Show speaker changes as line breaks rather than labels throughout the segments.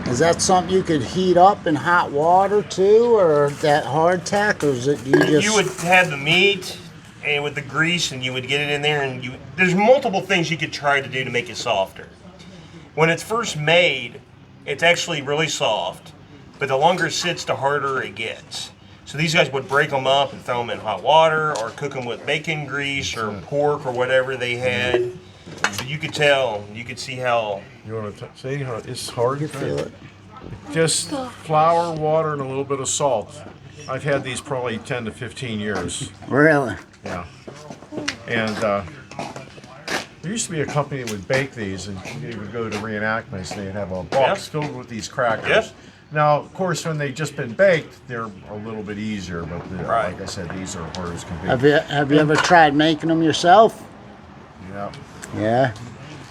Is that something you could heat up in hot water too, or that hardtack, or is it you just?
You would have the meat and with the grease, and you would get it in there, and there's multiple things you could try to do to make it softer. When it's first made, it's actually really soft, but the longer it sits, the harder it gets. So these guys would break them up and throw them in hot water, or cook them with bacon grease or pork or whatever they had. So you could tell, you could see how.
You want to see how it's hard?
You feel it.
Just flour, water, and a little bit of salt. I've had these probably 10 to 15 years.
Really?
Yeah. And there used to be a company that would bake these, and you would go to reenactments, and they'd have a box filled with these crackers.
Yep.
Now, of course, when they've just been baked, they're a little bit easier, but
Right.
like I said, these are hard as can be.
Have you ever tried making them yourself?
Yeah.
Yeah.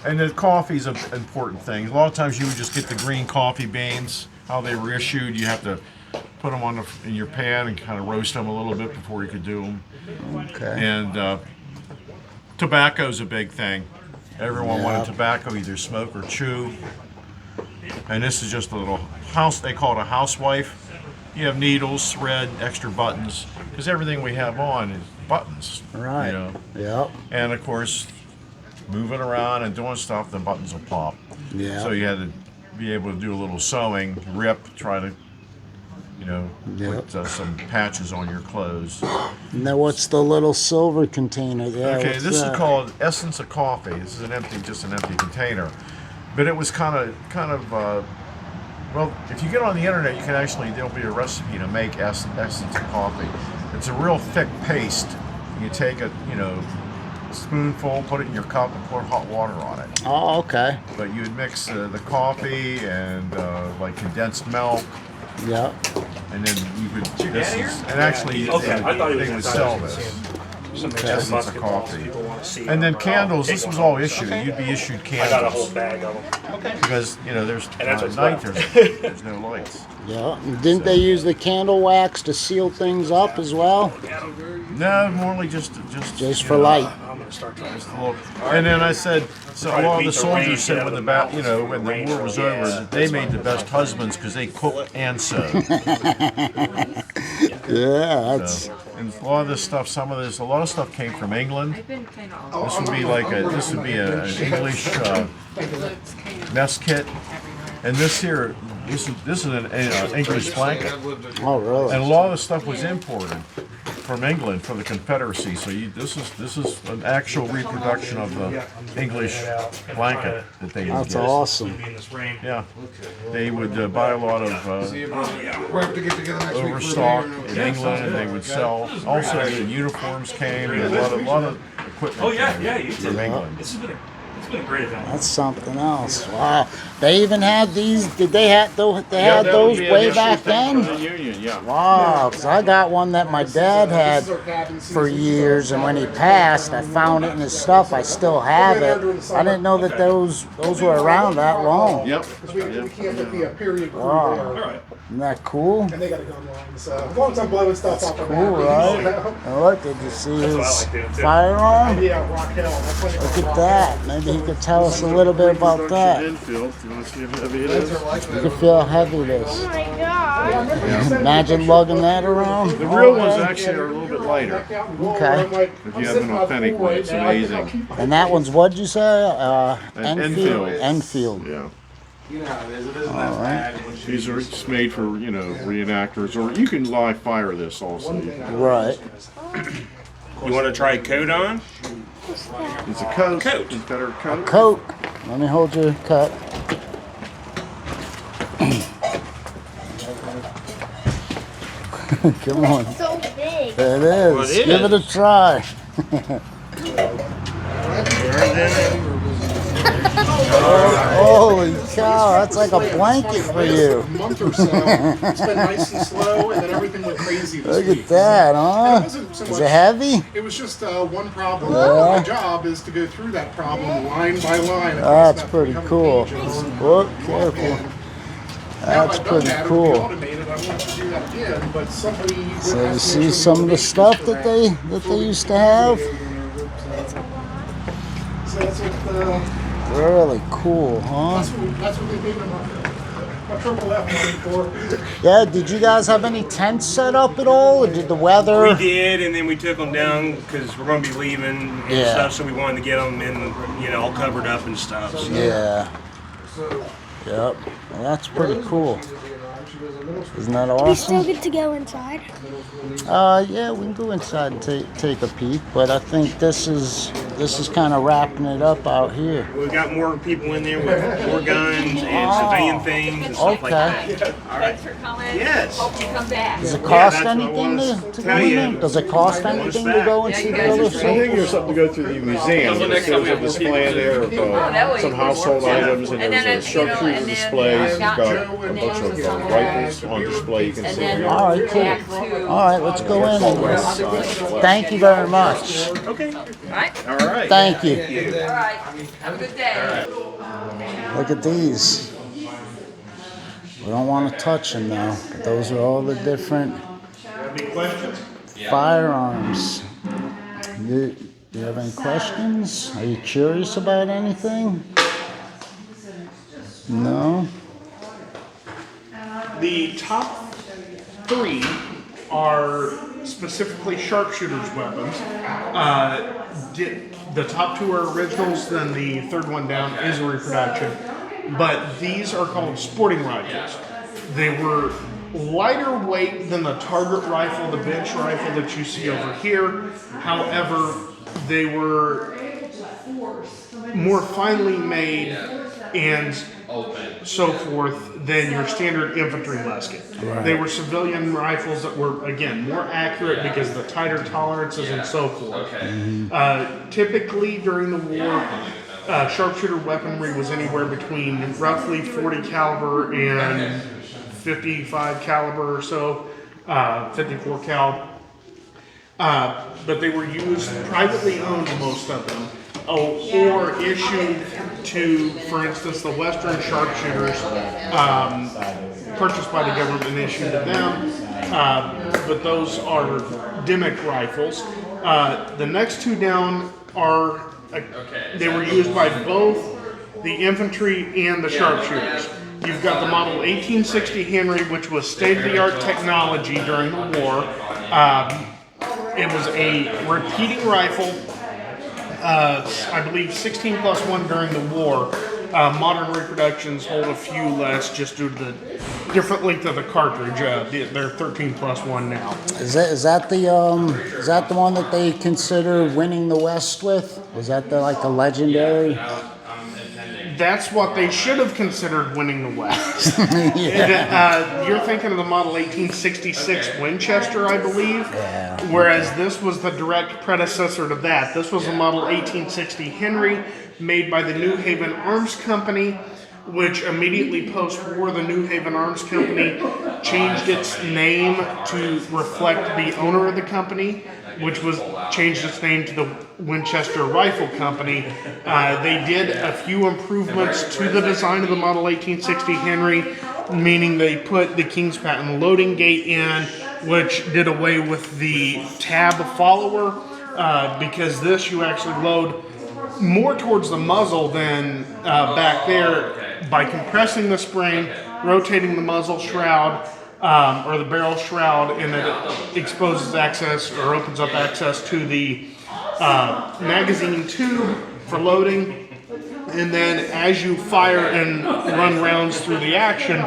And the coffee's an important thing. A lot of times you would just get the green coffee beans, how they were issued. You have to put them in your pan and kind of roast them a little bit before you could do them.
Okay.
And tobacco's a big thing. Everyone wanted tobacco, either smoke or chew. And this is just a little house, they call it a housewife. You have needles, thread, extra buttons, because everything we have on is buttons.
Right.
You know?
Yep.
And of course, moving around and doing stuff, the buttons will pop.
Yeah.
So you had to be able to do a little sewing, rip, try to, put some patches on your clothes.
And then what's the little silver container there?
Okay,
What's
this
that?
is called Essence of Coffee. This is just an empty container. But it was kind of, well, if you get on the internet, you can actually, there'll be a recipe to make Essence of Coffee. It's a real thick paste. You take a, spoonful, put it in your cup, and pour hot water on it.
Oh, okay.
But you would mix the coffee and like condensed milk,
Yep.
and then you could. And actually, they would sell this. Essence of coffee. And then candles. This was all issued. You'd be issued candles.
I got a whole bag of them.
Because there's at night there's no lights.
Yeah. And didn't they use the candle wax to seal things up as well?
No, morely just
For light.
Just a little. And then I said, so a lot of the soldiers said when the war was over, that they made the best husbands because they cooked and sewed.
Yeah, that's.
So, and a lot of this stuff, a lot of stuff came from England. This would be an English mess kit, and this is an English blanket.
Oh, really?
And a lot of the stuff was imported from England for the Confederacy. So this is an actual reproduction of the English blanket that they would
That's
get.
awesome.
Yeah, they would buy a lot of overstock in England, and they would sell. Also, the uniforms came, and a lot of equipment came from England.
It's been a great event.
That's something else. Wow. They even had these. Did they have those? They had those way back then.
The Union, yeah.
Wow. 'Cause I got one that my dad had for years, and when he passed, I found it in his stuff. I still have it. I didn't know that those were around that long.
Yep.
We can't let the period crew
Wow.
there.
Isn't that cool?
And they got a gun line, so as long as I'm blowing stuff off the
Cool, right? And look, did you see his firearm?
Yeah, Rock Hill. That's what they
Look at that. Maybe he could tell us a little bit about that.
Infield. Do you want to see how heavy it is?
You can feel how heavy it is.
Oh my god.
Imagine lugging that around.
The real ones actually are a little bit lighter.
Okay.
If you have an authentic one, it's amazing.
And that one's, what'd you say?
Enfield.
Enfield.
Yeah.
You know how it is. It isn't
All
that
right.
bad.
These are just made for, reenactors, or you can live fire this also.
Right.
You want to try coat on?
It's a coat.
Coat.
Confederate coat.
Coat. Let me hold your cut. Come on.
So big.
There it is.
Well, it
Give it
is.
a try. Holy cow, that's like a blanket for you.
A month or so. It's been nice and slow, and then everything went crazy this
Look
week.
at that,
It
huh?
wasn't so
Is
much-
it heavy?
It was just one problem.
Yeah.
My job is to go through that problem line by line.
That's pretty cool. Whoop, careful. That's pretty cool.
Automated. I want to do that again, but somebody.
So you see some of the stuff that they used to have?
So that's what.
Really cool, huh?
That's what they paid them off. My triple F-94.
Yeah, did you guys have any tents set up at all, or did the weather?
We did, and then we took them down because we're going to be leaving and
Yeah.
stuff, so we wanted to get them in, all covered up and stuff. So.
Yeah. Yep. Well, that's pretty cool. Isn't that
We still
awesome?
get to go inside.
Yeah, we can go inside and take a peek, but I think this is kind of wrapping it up out here.
We got more people in there with more guns and surveying things and stuff like that.
Thanks for coming.
Yes.
Hope you come back.
Does it
Yeah,
cost
that's what I
anything
was
to go
telling
in
you.
there? Does it cost anything to go and
Yeah,
see
you
the
guys
other
are
I think
stuff?
there's something to go through the museum. There's a display in there of
that way
some
you
household
can-
items, and
And then
there's a
it's, you know,
sharpshooter
and then
displays.
I've
It's
got
got
Joe
a
and
bunch of
then
rifles on display. You can
And
see
then
here.
All right, cool.
back to
All right, let's go in. And thank you very much.
Okay.
right.
All right.
Thank you.
All right. Have a good day.
Look at these. We don't want to touch them though. But those are all the different firearms. Do you have any questions? Are you curious about anything? No?
The top 3 are specifically sharpshooters weapons. The top 2 are originals, then the third one down is a reproduction. But these are called sporting rifles. They were lighter weight than the target rifle, the bench rifle that you see over here. However, they were more finely made and so forth than your standard infantry musket. They were civilian rifles that were, again, more accurate because of the tighter tolerances and so forth. Typically during the war, sharpshooter weaponry was anywhere between roughly 40 caliber and 55 caliber or so, 54 cal. But they were used privately owned, most of them, or issued to, for instance, the Western sharpshooters, purchased by the government and issued to them. But those are Dimick rifles. The next 2 down are, they were used by both the infantry and the sharpshooters. You've got the model 1860 Henry, which was state-of-the-art technology during the war. It was a repeating rifle, I believe 16+1 during the war. Modern reproductions hold a few less just due to the different length of the cartridge. They're 13+1 now.
Is that the one that they consider winning the West with? Was that like a legendary?
That's what they should have considered winning the West. You're thinking of the model 1866 Winchester, I believe.
Yeah.
Whereas this was the direct predecessor to that. This was a model 1860 Henry made by the New Haven Arms Company, which immediately post-war, the New Haven Arms Company changed its name to reflect the owner of the company, which was changed its name to the Winchester Rifle Company. They did a few improvements to the design of the model 1860 Henry, meaning they put the King's Patent loading gate in, which did away with the tab follower, because this you actually load more towards the muzzle than back there by compressing the spring, rotating the muzzle shroud, or the barrel shroud, and it exposes access or opens up access to the magazine tube for loading. And then as you fire and run rounds through the action,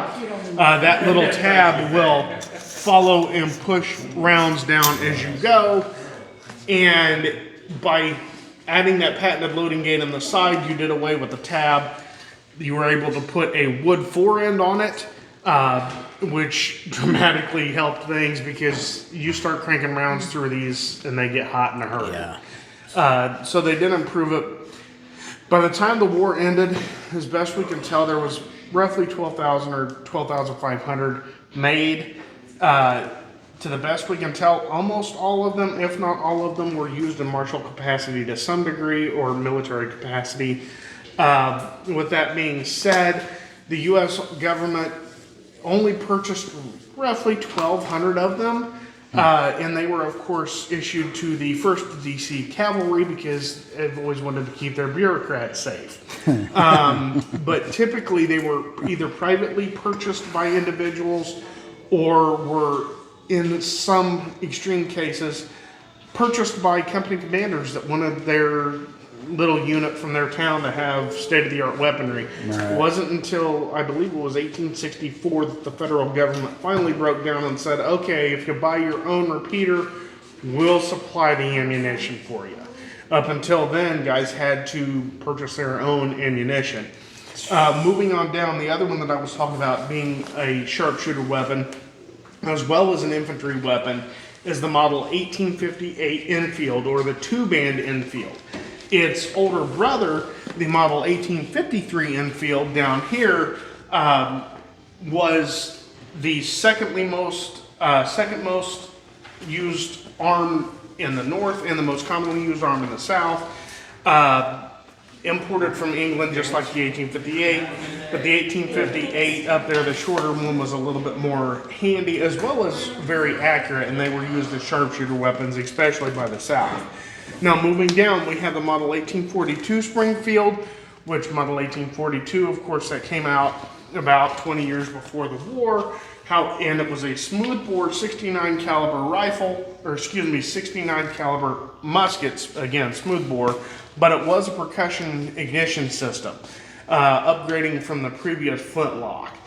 that little tab will follow and push rounds down as you go. And by adding that patented loading gate on the side, you did away with the tab. You were able to put a wood forend on it, which dramatically helped things because you start cranking rounds through these and they get hot in a hurry.
Yeah.
So they did improve it. By the time the war ended, as best we can tell, there was roughly 12,000 or 12,500 made. To the best we can tell, almost all of them, if not all of them, were used in martial capacity to some degree or military capacity. With that being said, the U.S. government only purchased roughly 1,200 of them. And they were, of course, issued to the 1st DC Cavalry because they've always wanted to keep their bureaucrats safe. But typically they were either privately purchased by individuals or were, in some extreme cases, purchased by company commanders that wanted their little unit from their town to have state-of-the-art weaponry.
Right.
It wasn't until, I believe it was 1864, that the federal government finally broke down and said, okay, if you buy your own repeater, we'll supply the ammunition for you. Up until then, guys had to purchase their own ammunition. Moving on down, the other one that I was talking about being a sharpshooter weapon, as well as an infantry weapon, is the model 1858 Enfield, or the two-band Enfield. Its older brother, the model 1853 Enfield down here, was the second most used arm in the north and the most commonly used arm in the south. Imported from England, just like the 1858, but the 1858 up there, the shorter one, was a little bit more handy as well as very accurate, and they were used as sharpshooter weapons, especially by the South. Now moving down, we have the model 1842 Springfield, which model 1842, of course, that came out about 20 years before the war. And it was a smoothbore 69 caliber rifle, or excuse me, 69 caliber muskets, again, smoothbore, but it was a percussion ignition system, upgrading from the previous flintlock.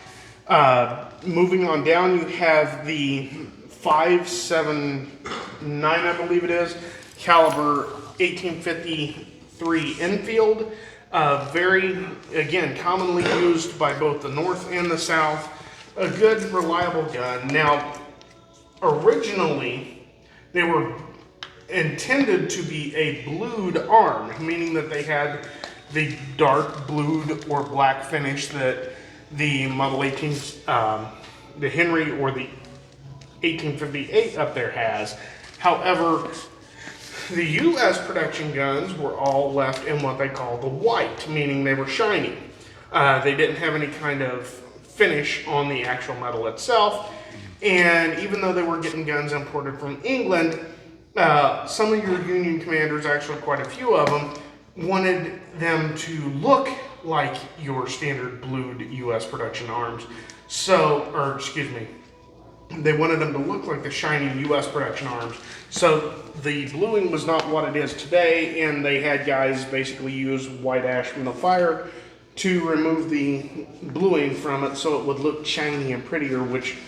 Moving on down, you have the 5.79, I believe it is, caliber 1853 Enfield. Very, again, commonly used by both the North and the South. A good, reliable gun. Now, originally, they were intended to be a blued arm, meaning that they had the dark blued or black finish that the Model 18, the Henry or the 1858 up there has. However, the U.S. production guns were all left in what they call the white, meaning they were shiny. They didn't have any kind of finish on the actual metal itself, and even though they were getting guns imported from England, some of your Union commanders, actually quite a few of them, wanted them to look like your standard blued U.S. production arms. They wanted them to look like the shiny U.S. production arms. So the bluing was not what it is today, and they had guys basically use white ash from the fire to remove the bluing from it so it would look shiny and prettier, which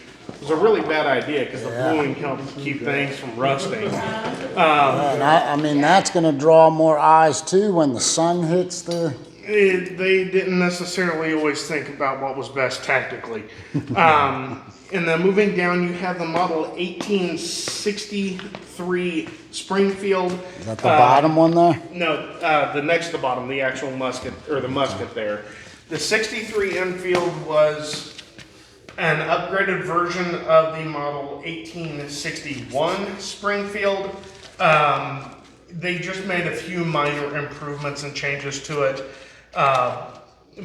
was a really bad idea because the bluing helped keep things from rusting.
And I mean, that's going to draw more eyes too when the sun hits the...
They didn't necessarily always think about what was best tactically. And then moving down, you have the model 1863 Springfield.
Is that the bottom one there?
No, the next to the bottom, the actual musket, or the musket there. The 63 Enfield was an upgraded version of the model 1861 Springfield. They just made a few minor improvements and changes to it.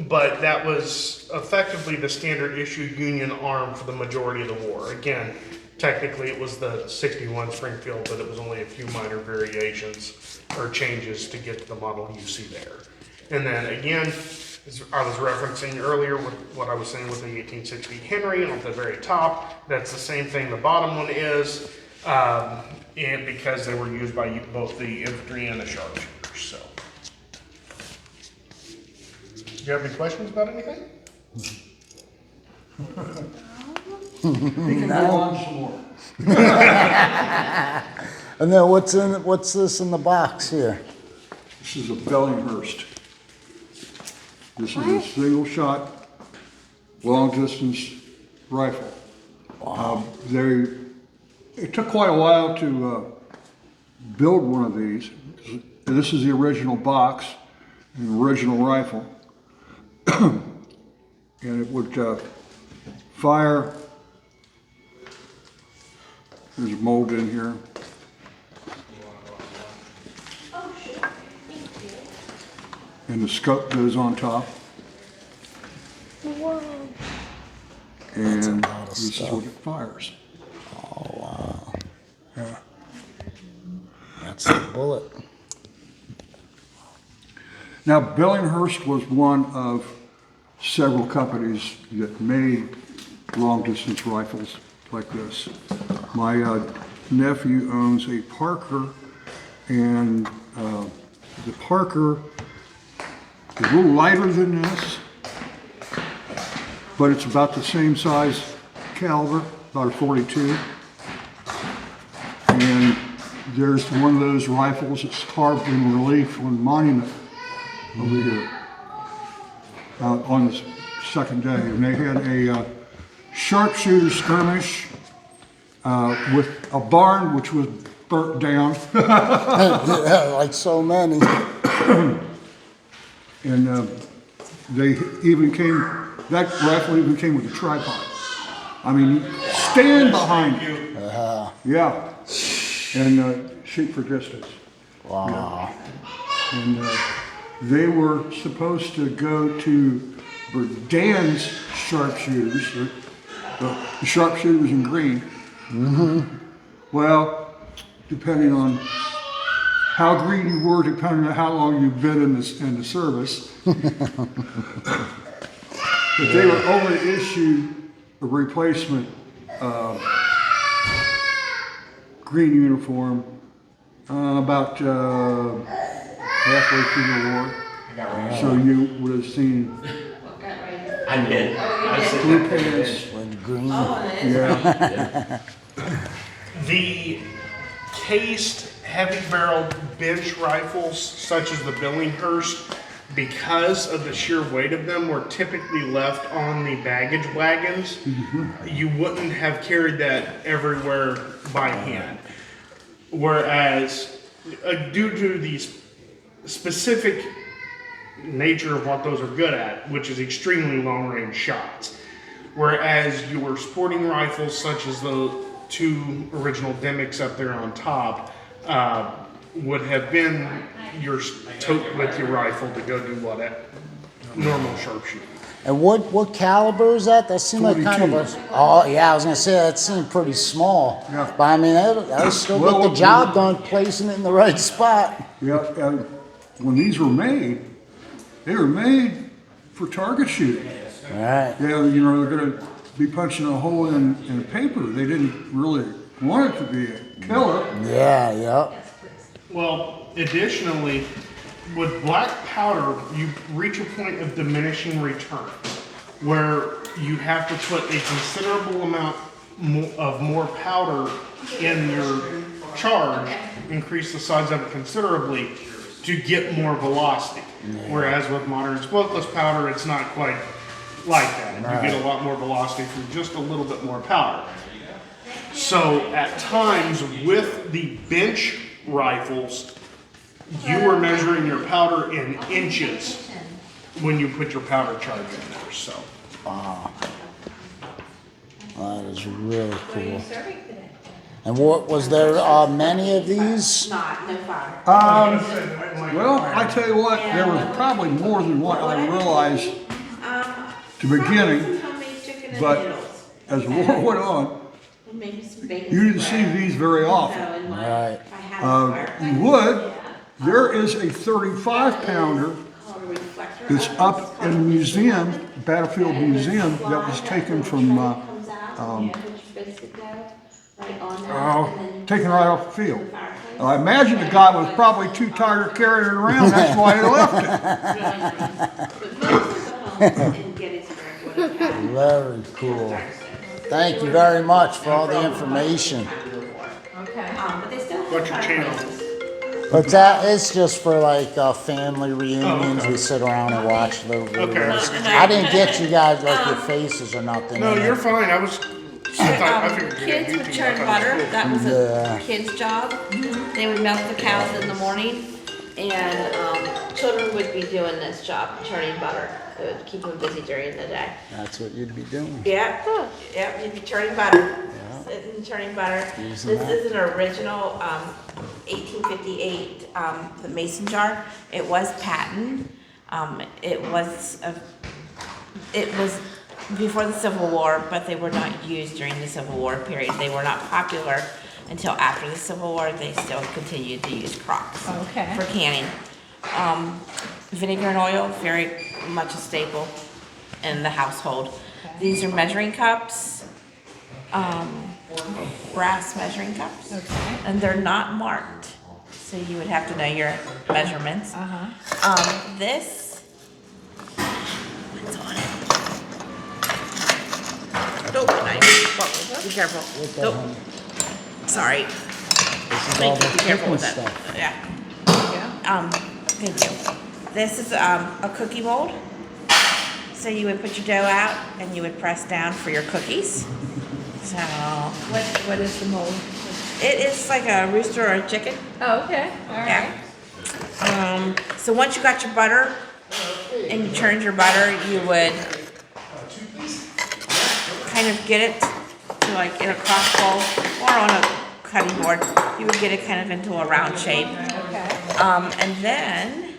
But that was effectively the standard issue Union arm for the majority of the war. Again, technically it was the 61 Springfield, but it was only a few minor variations or changes to get to the model you see there. And then again, as I was referencing earlier with what I was saying with the 1860 Henry on the very top, that's the same thing the bottom one is, and because they were used by both the infantry and the sharpshooters. So. Do you have any questions about anything?
You can go on some more.
And then what's this in the box here?
This is a Bellinghurst. This is a single shot, long distance rifle. Wow. It took quite a while to build one of these. This is the original box, an original rifle. And it would fire. There's a mold in here. And the scope goes on top.
Whoa.
And this is what it fires.
Oh, wow. That's the bullet.
Now, Billinghurst was one of several companies that made long-distance rifles like this. My nephew owns a Parker, and the Parker is a little lighter than this, but it's about the same size caliber, about a .42. And there's one of those rifles that's carved in relief on the monument over here on the second day. And they had a sharpshooter skirmish with a barn which was burnt down.
Yeah, like so many.
And they even came, that rifle even came with a tripod. I mean, stand behind you. Yeah. And shoot for distance.
Wow.
And they were supposed to go to Berdan's sharpshooters, the sharpshooters in green. Mm-hmm. Well, depending on how green you were, depending on how long you've been in the service, but they were only issued a replacement green uniform about halfway through the war. So you would have seen blue pants.
Green.
Yeah.
The cased heavy-barreled bench rifles, such as the Billinghurst, because of the sheer weight of them, were typically left on the baggage wagons. You wouldn't have carried that everywhere by hand. Whereas, due to the specific nature of what those are good at, which is extremely long-range shots, whereas your sporting rifles, such as the two original Demics up there on top, would have been your tote with your rifle to go do what at normal sharpshooting.
And what caliber is that? That seemed like kind of a... Oh, yeah, I was going to say, that seemed pretty small.
Yeah.
But I mean, that still get the job done, placing it in the right spot.
Yeah, and when these were made, they were made for target shooting.
Right.
Yeah, you know, they're going to be punching a hole in paper. They didn't really want it to be a killer.
Yeah, yeah.
Well, additionally, with black powder, you reach a point of diminishing returns, where you have to put a considerable amount of more powder in your charge, increase the size of it considerably, to get more velocity. Whereas with modern smokeless powder, it's not quite like that. You get a lot more velocity from just a little bit more powder. So at times with the bench rifles, you were measuring your powder in inches when you put your powder charge in there. So
Wow. That is really cool. And what was there many of these?
Not, no fire.
Well, I tell you what, there was probably more than what I realized at the beginning, but as the war went on, you didn't see these very often.
Right.
You would. There is a 35-pounder that's up in the museum, Battlefield Museum, that was taken from, taken right off the field. I imagine the guy was probably too tired of carrying it around, that's why he left it.
Very cool. Thank you very much for all the information.
what's your channel?
But that it's just for like family reunions. We sit around and watch little videos. I didn't get you guys like your faces or nothing.
No, you're fine. I figured
Kids would churn butter. That was a kid's job. They would milk the cows in the morning, and children would be doing this job, churning butter. It would keep them busy during the day.
That's what you'd be doing.
Yep, you'd be churning butter. Sitting and churning butter. This is an original 1858 the mason jar. It was patented. It was before the Civil War, but they were not used during the Civil War period. They were not popular until after the Civil War, they still continued to use crocks
Okay.
for canning. Vinegar and oil, very much a staple in the household. These are measuring cups, brass measuring cups,
Okay.
and they're not marked, so you would have to know your measurements. This, what's on it? Don't be careful. Nope. Sorry.
all
Thank you.
the
Be careful with that.
cooking stuff.
Yeah. Thank you. This is a cookie mold. So you would put your dough out and you would press down for your cookies. So
What is the mold?
it is like a rooster or a chicken.
Oh, okay. All right.
Yeah. So once you got your butter and you churned your butter, you would kind of get it to like in a cross bowl or on a cutting board. You would get it kind of into a round shape.
Okay.
And then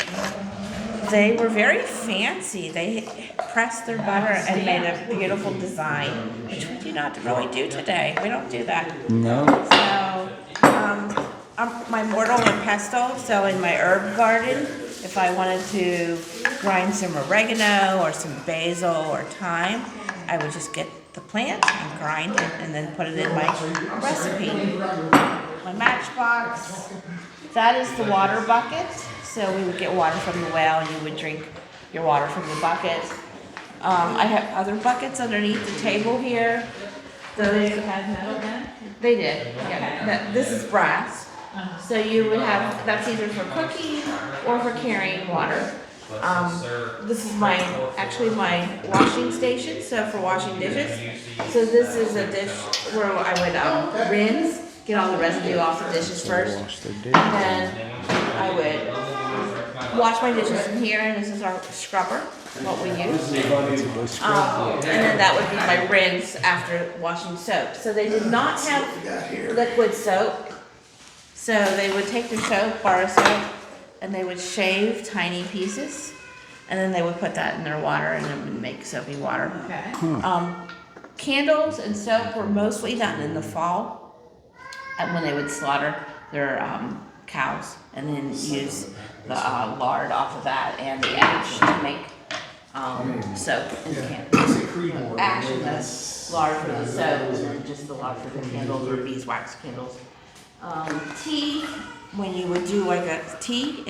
they were very fancy. They pressed their butter and made a beautiful design, which we do not really do today. We don't do that.
No.
So, my mortar and pesto, so in my herb garden, if I wanted to grind some oregano or some basil or thyme, I would just get the plant and grind it and then put it in my recipe. My matchbox, that is the water bucket. So we would get water from the well and you would drink your water from the bucket. I have other buckets underneath the table here. Those had metal in it? They did, yeah. This is brass. So you would have, that's either for cooking or for carrying water. This is actually my washing station, so for washing dishes. So this is a dish where I would rinse, get all the residue off the dishes first. And then I would wash my dishes in here, and this is our scrubber, what we use. And then that would be my rinse after washing soap. So they did not have liquid soap. So they would take their soap, bar soap, and they would shave tiny pieces, and then they would put that in their water, and it would make soapy water.
Okay.
Candles and soap were mostly done in the fall, and when they would slaughter their cows, and then use the lard off of that and the ash to make soap in the candles. Ash and the lard for the soap, and then just the lard for the candles or beeswax candles. Tea, when you would do like a tea